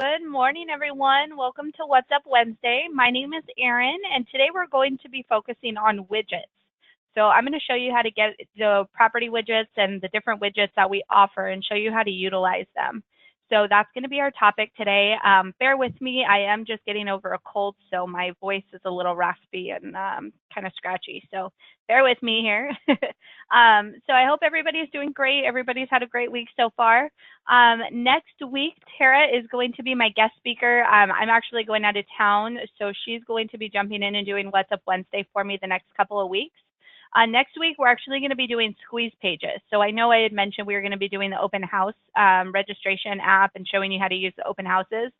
Good morning, everyone. Welcome to What's Up Wednesday. My name is Erin, and today we're going to be focusing on widgets. So I'm going to show you how to get the property widgets and the different widgets that we offer and show you how to utilize them. So that's going to be our topic today. Bear with me. I am just getting over a cold, so my voice is a little raspy and kind of scratchy. So bear with me here. So I hope everybody's doing great. Everybody's had a great week so far. Next week, Tara is going to be my guest speaker. I'm actually going out of town, so she's going to be jumping in and doing What's Up Wednesday for me the next couple of weeks. Next week, we're actually going to be doing squeeze pages. So I know I had mentioned we were going to be doing the open house registration app and showing you how to use the open houses.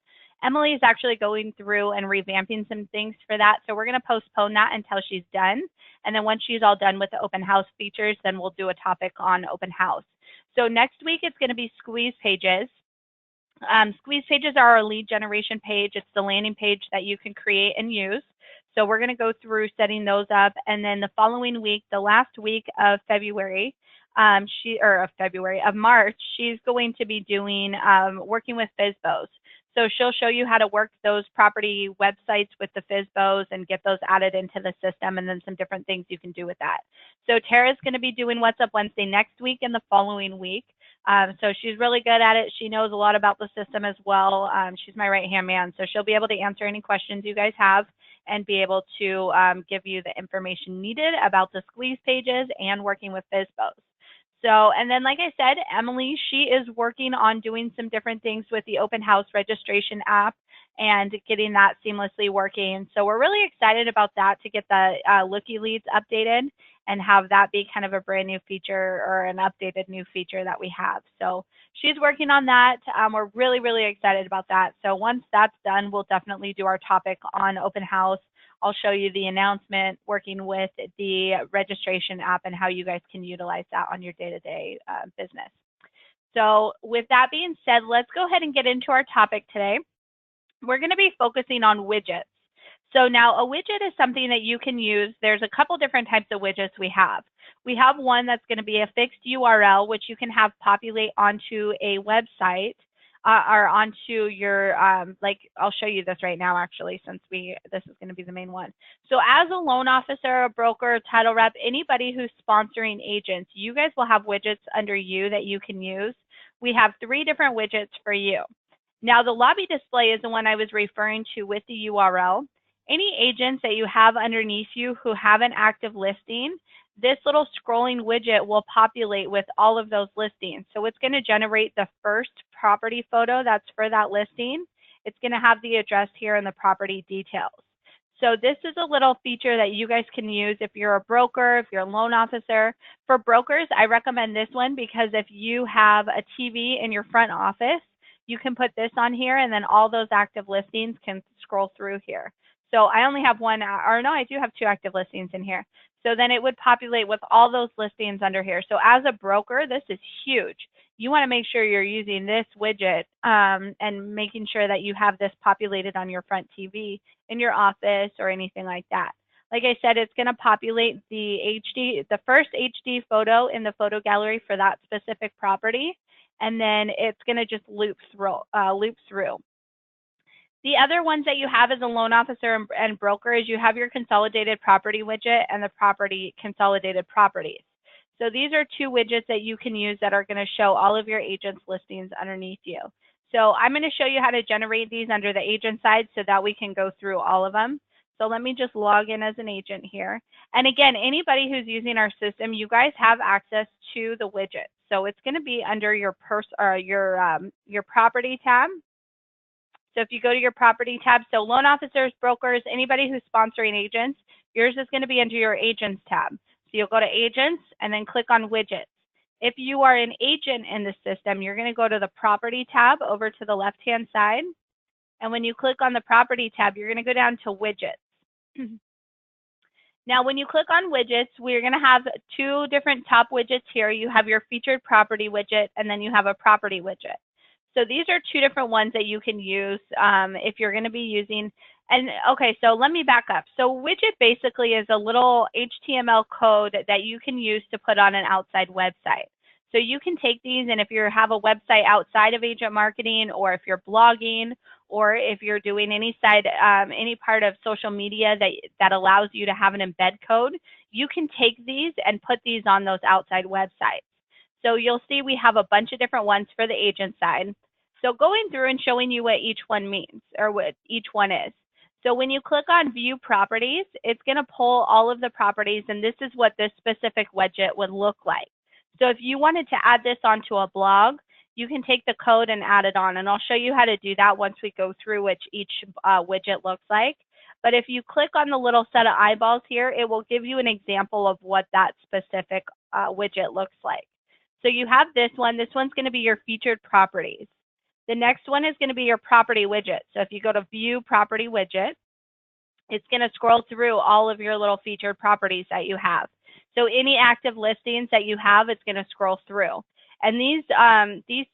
Emily is actually going through and revamping some things for that. So we're going to postpone that until she's done. And then once she's all done with the open house features, then we'll do a topic on open house. So next week, it's going to be squeeze pages. Squeeze pages are our lead generation page. It's the landing page that you can create and use. So we're going to go through setting those up. And then the following week, the last week of February, of March, she's going to be doing working with FSBOs. So she'll show you how to work those property websites with the FSBOs and get those added into the system, and then some different things you can do with that. So Tara's going to be doing What's Up Wednesday next week and the following week. So she's really good at it. She knows a lot about the system as well. She's my right-hand man, so she'll be able to answer any questions you guys have and be able to give you the information needed about the squeeze pages and working with FSBOs. So, and then like I said, Emily, she is working on doing some different things with the open house registration app and getting that seamlessly working. So we're really excited about that, to get the looky leads updated and have that be kind of a brand new feature or an updated new feature that we have. So she's working on that. We're really, really excited about that. So once that's done, we'll definitely do our topic on open house. I'll show you the announcement working with the registration app and how you guys can utilize that on your day-to-day business. So with that being said, let's go ahead and get into our topic today. We're going to be focusing on widgets. So now a widget is something that you can use. There's a couple different types of widgets we have. We have one that's going to be a fixed URL, which you can have populate onto a website. Or onto your, like, I'll show you this right now, actually, since this is going to be the main one. So as a loan officer, a broker, title rep, anybody who's sponsoring agents, you guys will have widgets under you that you can use. We have 3 different widgets for you. Now, the lobby display is the one I was referring to with the URL. Any agents that you have underneath you who have an active listing, this little scrolling widget will populate with all of those listings. So it's going to generate the first property photo that's for that listing. It's going to have the address here and the property details. So this is a little feature that you guys can use if you're a broker, if you're a loan officer. For brokers, I recommend this one because if you have a TV in your front office, you can put this on here and then all those active listings can scroll through here. So I only have one, or no, I do have 2 active listings in here. So then it would populate with all those listings under here. So as a broker, this is huge. You want to make sure you're using this widget and making sure that you have this populated on your front TV in your office or anything like that. Like I said, it's going to populate the first HD photo in the photo gallery for that specific property, and then it's going to just loop through. The other ones that you have as a loan officer and broker is you have your consolidated property widget and the property consolidated properties. So these are 2 widgets that you can use that are going to show all of your agents' listings underneath you. So I'm going to show you how to generate these under the agent side so that we can go through all of them. So let me just log in as an agent here. And again, anybody who's using our system, you guys have access to the widget. So it's going to be under your property tab. So if you go to your property tab, so loan officers, brokers, anybody who's sponsoring agents, yours is going to be under your agents tab. So you'll go to agents and then click on widgets. If you are an agent in the system, you're going to go to the property tab over to the left-hand side. And when you click on the property tab, you're going to go down to widgets. Now, when you click on widgets, we're going to have 2 different top widgets here. You have your featured property widget, and then you have a property widget. So these are 2 different ones that you can use if you're going to be using. And okay, so let me back up. So widget basically is a little HTML code that you can use to put on an outside website. So you can take these, and if you have a website outside of agent marketing, or if you're blogging, or if you're doing any part of social media that allows you to have an embed code, you can take these and put these on those outside websites. So you'll see we have a bunch of different ones for the agent side. So going through and showing you what each one means, or what each one is. So when you click on view properties, it's going to pull all of the properties, and this is what this specific widget would look like. So if you wanted to add this onto a blog, you can take the code and add it on, and I'll show you how to do that once we go through which each widget looks like. But if you click on the little set of eyeballs here, it will give you an example of what that specific widget looks like. So you have this one. This one's going to be your featured properties. The next one is going to be your property widget. So if you go to view property widget, it's going to scroll through all of your little featured properties that you have. So any active listings that you have, it's going to scroll through. And these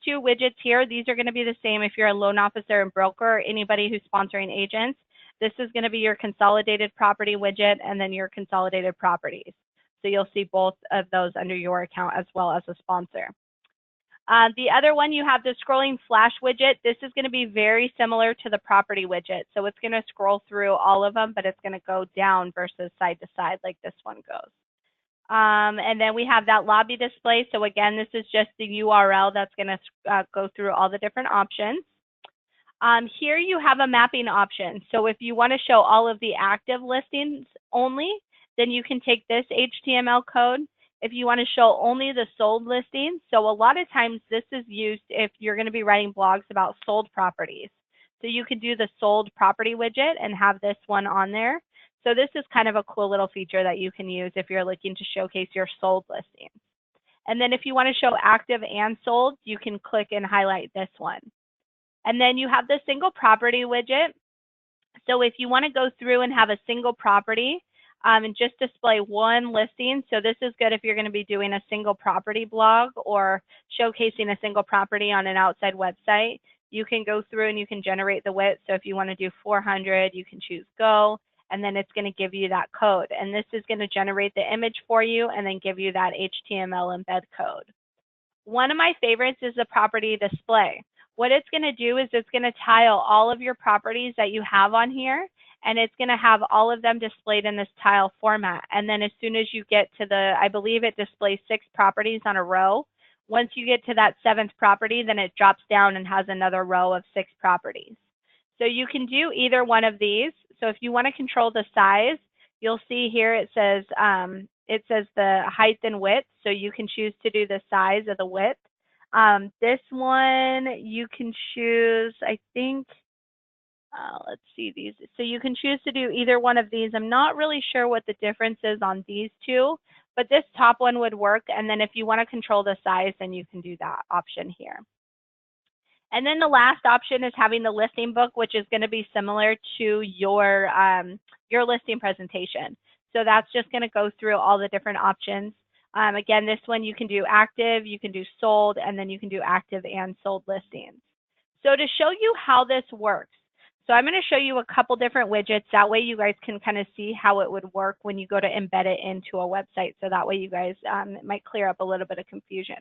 two widgets here, these are going to be the same if you're a loan officer and broker, or anybody who's sponsoring agents. This is going to be your consolidated property widget, and then your consolidated properties. So you'll see both of those under your account as well as a sponsor. The other one, you have the scrolling flash widget. This is going to be very similar to the property widget. So it's going to scroll through all of them, but it's going to go down versus side to side like this one goes. And then we have that lobby display. So again, this is just the URL that's going to go through all the different options. Here you have a mapping option. So if you want to show all of the active listings only, then you can take this HTML code. If you want to show only the sold listings, so a lot of times this is used if you're going to be writing blogs about sold properties. So you could do the sold property widget and have this one on there. So this is kind of a cool little feature that you can use if you're looking to showcase your sold listings. And then if you want to show active and sold, you can click and highlight this one. And then you have the single property widget. So if you want to go through and have a single property, and just display one listing. So this is good if you're going to be doing a single property blog or showcasing a single property on an outside website. You can go through and you can generate the width. So if you want to do 400, you can choose go, and then it's going to give you that code. And this is going to generate the image for you and then give you that HTML embed code. One of my favorites is the property display. What it's going to do is it's going to tile all of your properties that you have on here, and it's going to have all of them displayed in this tile format. And then as soon as you get to I believe it displays 6 properties on a row. Once you get to that 7th property, then it drops down and has another row of 6 properties. So you can do either one of these. So if you want to control the size, you'll see here it says the height and width. So you can choose to do the size of the width. This one you can choose, I think, let's see these. So you can choose to do either one of these. I'm not really sure what the difference is on these two, but this top one would work. And then if you want to control the size, then you can do that option here. And then the last option is having the listing book, which is going to be similar to your listing presentation. So that's just going to go through all the different options. Again, this one you can do active, you can do sold, and then you can do active and sold listings. So to show you how this works, so I'm going to show you a couple different widgets. That way you guys can kind of see how it would work when you go to embed it into a website. So that way you guys, it might clear up a little bit of confusion.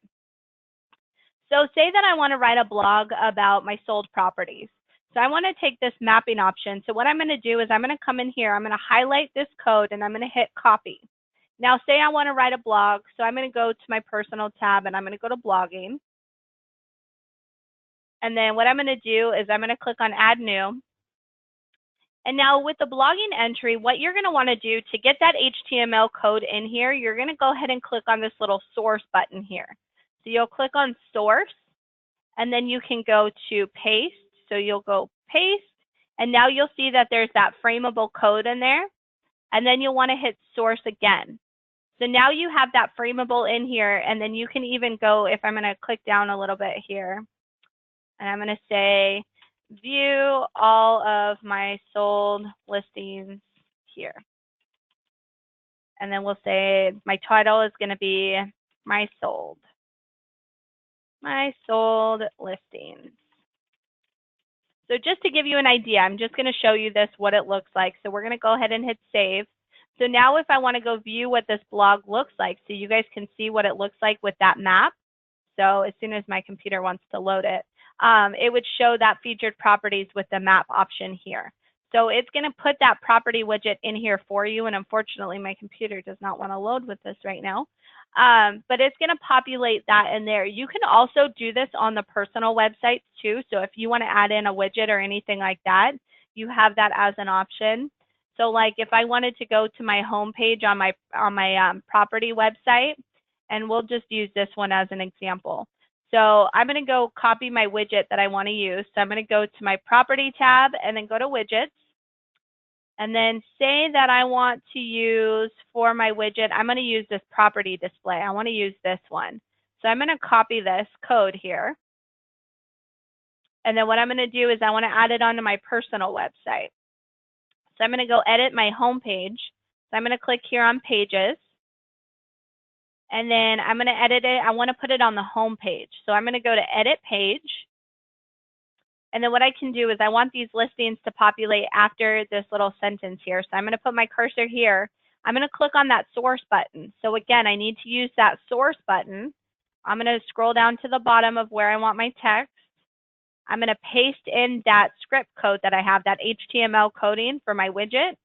So say that I want to write a blog about my sold properties. So I want to take this mapping option. So what I'm going to do is I'm going to come in here, I'm going to highlight this code, and I'm going to hit copy. Now say I want to write a blog. So I'm going to go to my personal tab, and I'm going to go to blogging. And then what I'm going to do is I'm going to click on add new. And now with the blogging entry, what you're going to want to do to get that HTML code in here, you're going to go ahead and click on this little source button here. So you'll click on source, and then you can go to paste. So you'll go paste, and now you'll see that there's that frameable code in there. And then you'll want to hit source again. So now you have that frameable in here, and then you can even go, if I'm going to click down a little bit here, and I'm going to say, view all of my sold listings here. And then we'll say my title is going to be my sold listings. So just to give you an idea, I'm just going to show you this, what it looks like. So we're going to go ahead and hit save. So now if I want to go view what this blog looks like, so you guys can see what it looks like with that map, So as soon as my computer wants to load it, it would show that featured properties with the map option here. So it's going to put that property widget in here for you. And unfortunately, my computer does not want to load with this right now. But it's going to populate that in there. You can also do this on the personal websites too. So if you want to add in a widget or anything like that, you have that as an option. So like if I wanted to go to my home page on my property website, and we'll just use this one as an example. So I'm going to go copy my widget that I want to use. So I'm going to go to my property tab and then go to widgets. And then say that I want to use for my widget, I'm going to use this property display. I want to use this one. So I'm going to copy this code here. And then what I'm going to do is I want to add it onto my personal website. So I'm going to go edit my home page. So I'm going to click here on pages. And then I'm going to edit it. I want to put it on the home page. So I'm going to go to edit page. And then what I can do is I want these listings to populate after this little sentence here. So I'm going to put my cursor here. I'm going to click on that source button. So again, I need to use that source button. I'm going to scroll down to the bottom of where I want my text. I'm going to paste in that script code that I have, that HTML coding for my widget.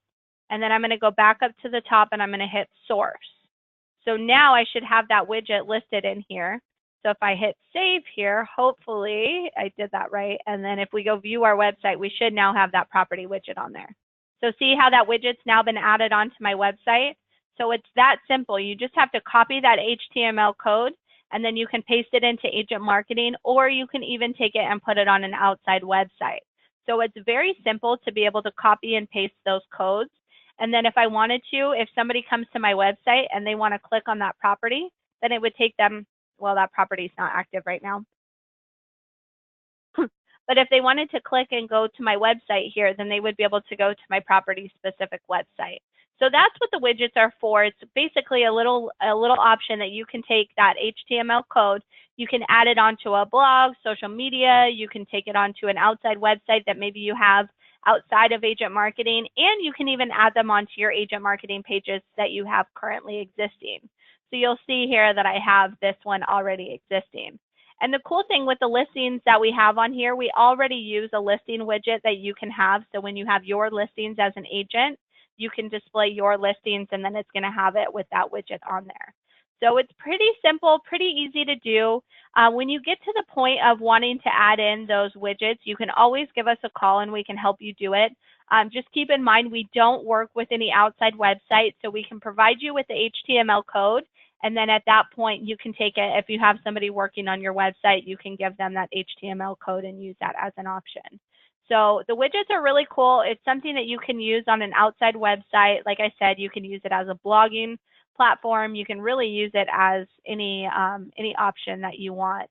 And then I'm going to go back up to the top and I'm going to hit source. So now I should have that widget listed in here. So if I hit save here, hopefully I did that right. And then if we go view our website, we should now have that property widget on there. So see how that widget's now been added onto my website? So it's that simple. You just have to copy that HTML code and then you can paste it into agent marketing, or you can even take it and put it on an outside website. So it's very simple to be able to copy and paste those codes. And then if I wanted to, if somebody comes to my website and they want to click on that property, then it would take them, well, that property is not active right now. But if they wanted to click and go to my website here, then they would be able to go to my property specific website. So that's what the widgets are for. It's basically a little option that you can take that HTML code, you can add it onto a blog, social media, you can take it onto an outside website that maybe you have outside of agent marketing, and you can even add them onto your agent marketing pages that you have currently existing. So you'll see here that I have this one already existing. And the cool thing with the listings that we have on here, we already use a listing widget that you can have. So when you have your listings as an agent, you can display your listings and then it's going to have it with that widget on there. So it's pretty simple, pretty easy to do. When you get to the point of wanting to add in those widgets, you can always give us a call and we can help you do it. Just keep in mind, we don't work with any outside websites, so we can provide you with the HTML code. And then at that point, you can take it, if you have somebody working on your website, you can give them that HTML code and use that as an option. So the widgets are really cool. It's something that you can use on an outside website. Like I said, you can use it as a blogging platform. You can really use it as any option that you want.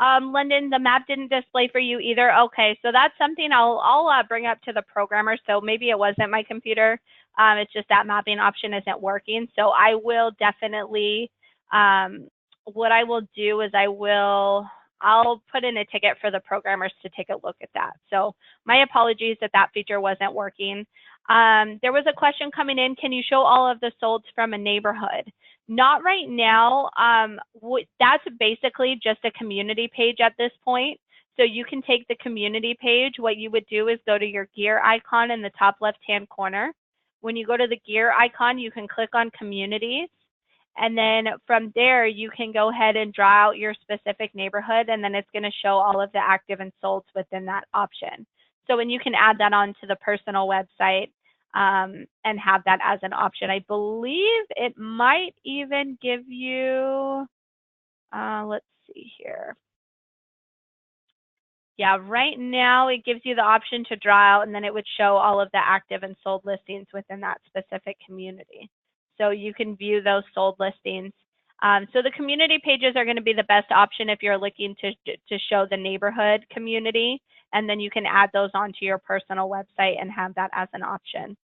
London, the map didn't display for you either. Okay, so that's something I'll bring up to the programmer. So maybe it wasn't my computer. It's just that mapping option isn't working. So I will definitely, what I will do is I'll put in a ticket for the programmers to take a look at that. So my apologies that that feature wasn't working. There was a question coming in, can you show all of the solds from a neighborhood? Not right now. That's basically just a community page at this point. So you can take the community page. What you would do is go to your gear icon in the top left-hand corner. When you go to the gear icon, you can click on communities. And then from there, you can go ahead and draw out your specific neighborhood, and then it's going to show all of the active and solds within that option. So when you can add that onto the personal website and have that as an option. I believe it might even give you, let's see here. Yeah, right now it gives you the option to draw out, and then it would show all of the active and sold listings within that specific community. So you can view those sold listings. So the community pages are going to be the best option if you're looking to show the neighborhood community, and then you can add those onto your personal website and have that as an option.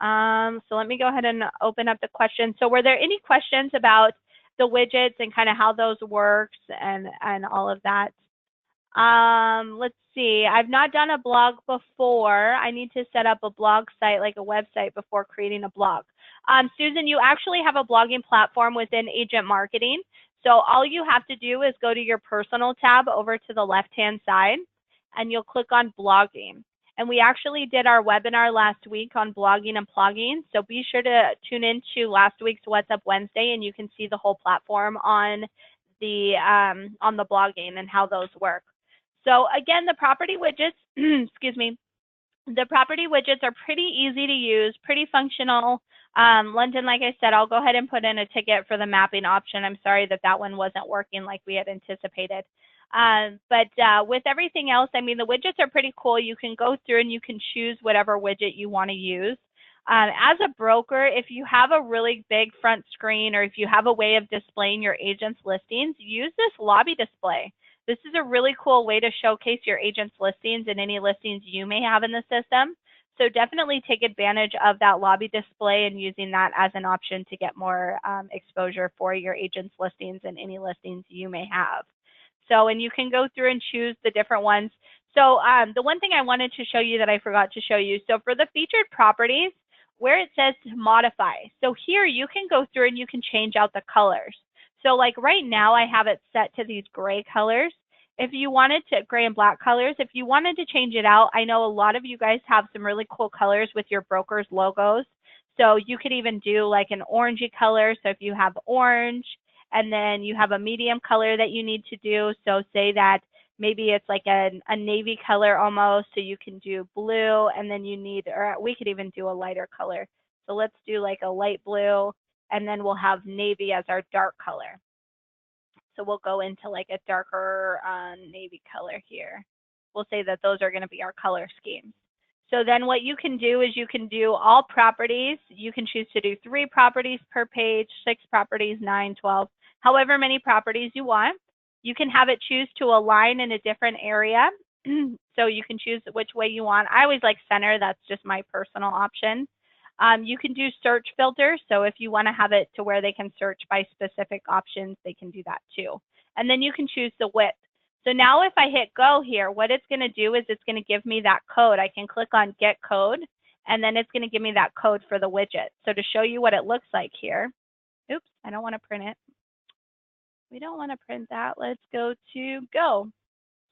So let me go ahead and open up the questions. So were there any questions about the widgets and kind of how those works and all of that? Let's see. I've not done a blog before. I need to set up a blog site, like a website, before creating a blog. Susan, you actually have a blogging platform within agent marketing. So all you have to do is go to your personal tab over to the left-hand side, and you'll click on blogging. And we actually did our webinar last week on blogging and plugging. So be sure to tune into last week's What's Up Wednesday, and you can see the whole platform on the blogging and how those work. So again, the property widgets, excuse me, the property widgets are pretty easy to use, pretty functional. London, like I said, I'll go ahead and put in a ticket for the mapping option. I'm sorry that that one wasn't working like we had anticipated. But with everything else, I mean, the widgets are pretty cool. You can go through and you can choose whatever widget you want to use. As a broker, if you have a really big front screen or if you have a way of displaying your agent's listings, use this lobby display. This is a really cool way to showcase your agent's listings and any listings you may have in the system. So definitely take advantage of that lobby display and using that as an option to get more exposure for your agent's listings and any listings you may have. So, and you can go through and choose the different ones. So the one thing I wanted to show you that I forgot to show you, so for the featured properties, where it says to modify, so here you can go through and you can change out the colors. So like right now I have it set to these gray colors. If you wanted to, gray and black colors, if you wanted to change it out, I know a lot of you guys have some really cool colors with your broker's logos. So you could even do like an orangey color. So if you have orange and then you have a medium color that you need to do. So say that maybe it's like a navy color almost. So you can do blue and then you need, or we could even do a lighter color. So let's do like a light blue and then we'll have navy as our dark color. So we'll go into like a darker navy color here. We'll say that those are going to be our color schemes. So then what you can do is you can do all properties. You can choose to do 3 properties per page, 6 properties, 9, 12, however many properties you want. You can have it choose to align in a different area. So you can choose which way you want. I always like center. That's just my personal option. You can do search filters. So if you want to have it to where they can search by specific options, they can do that too. And then you can choose the width. So now if I hit go here, what it's going to do is it's going to give me that code. I can click on get code, and then it's going to give me that code for the widget. So to show you what it looks like here, oops, I don't want to print it. We don't want to print that. Let's go to go.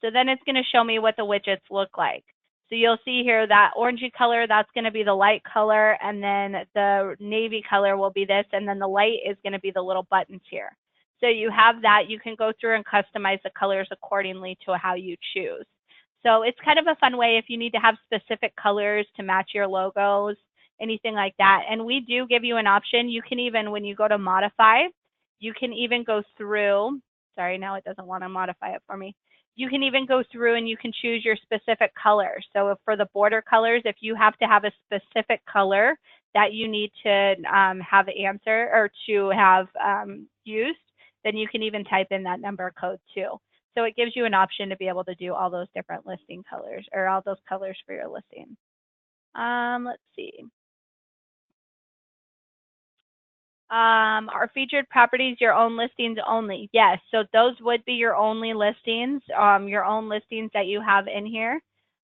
So then it's going to show me what the widgets look like. So you'll see here that orangey color, that's going to be the light color, and then the navy color will be this, and then the light is going to be the little buttons here. So you have that. You can go through and customize the colors accordingly to how you choose. So it's kind of a fun way if you need to have specific colors to match your logos, anything like that. And we do give you an option. You can even, when you go to modify, you can even go through, sorry, now it doesn't want to modify it for me. You can even go through and you can choose your specific color. So for the border colors, if you have to have a specific color that you need to have answer or to have used, then you can even type in that number code too. So it gives you an option to be able to do all those different listing colors or all those colors for your listing. Let's see. Are featured properties your own listings only? Yes, so those would be your only listings, your own listings that you have in here.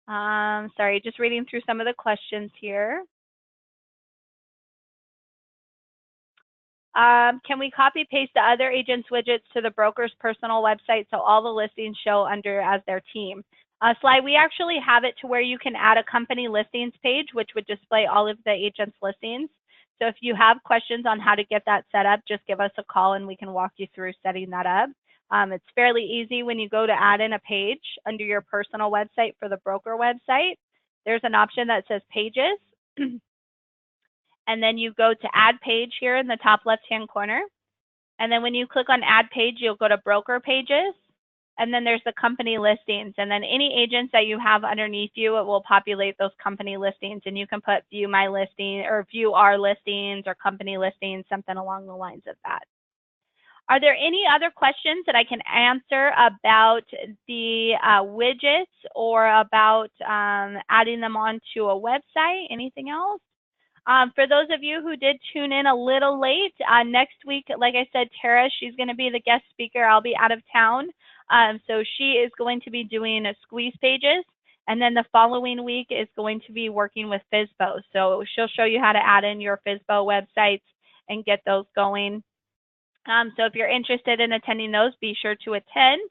Sorry, just reading through some of the questions here. Can we copy paste the other agents' widgets to the broker's personal website so all the listings show under as their team? Sly, we actually have it to where you can add a company listings page, which would display all of the agents' listings. So if you have questions on how to get that set up, just give us a call and we can walk you through setting that up. It's fairly easy when you go to add in a page under your personal website for the broker website. There's an option that says pages. And then you go to add page here in the top left-hand corner. And then when you click on add page, you'll go to broker pages. And then there's the company listings. And then any agents that you have underneath you, it will populate those company listings. And you can put view my listing or view our listings or company listings, something along the lines of that. Are there any other questions that I can answer about the widgets or about adding them onto a website? Anything else? For those of you who did tune in a little late, next week, like I said, Tara, she's going to be the guest speaker. I'll be out of town. So she is going to be doing squeeze pages. And then the following week is going to be working with FSBO. So she'll show you how to add in your FSBO websites and get those going. So if you're interested in attending those, be sure to attend.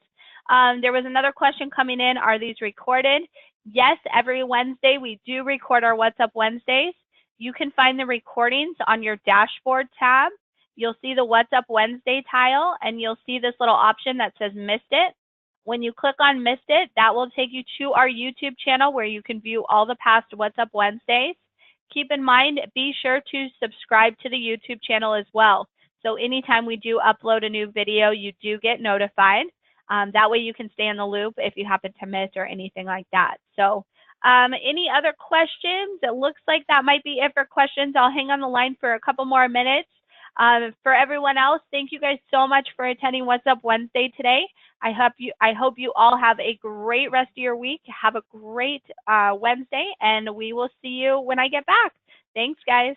There was another question coming in, are these recorded? Yes, every Wednesday we do record our What's Up Wednesdays. You can find the recordings on your dashboard tab. You'll see the What's Up Wednesday tile, and you'll see this little option that says Missed It. When you click on Missed It, that will take you to our YouTube channel where you can view all the past What's Up Wednesdays. Keep in mind, be sure to subscribe to the YouTube channel as well. So anytime we do upload a new video, you do get notified. That way you can stay in the loop if you happen to miss or anything like that. So any other questions? It looks like that might be it for questions. I'll hang on the line for a couple more minutes. For everyone else, thank you guys so much for attending What's Up Wednesday today. I hope you all have a great rest of your week. Have a great Wednesday, and we will see you when I get back. Thanks, guys.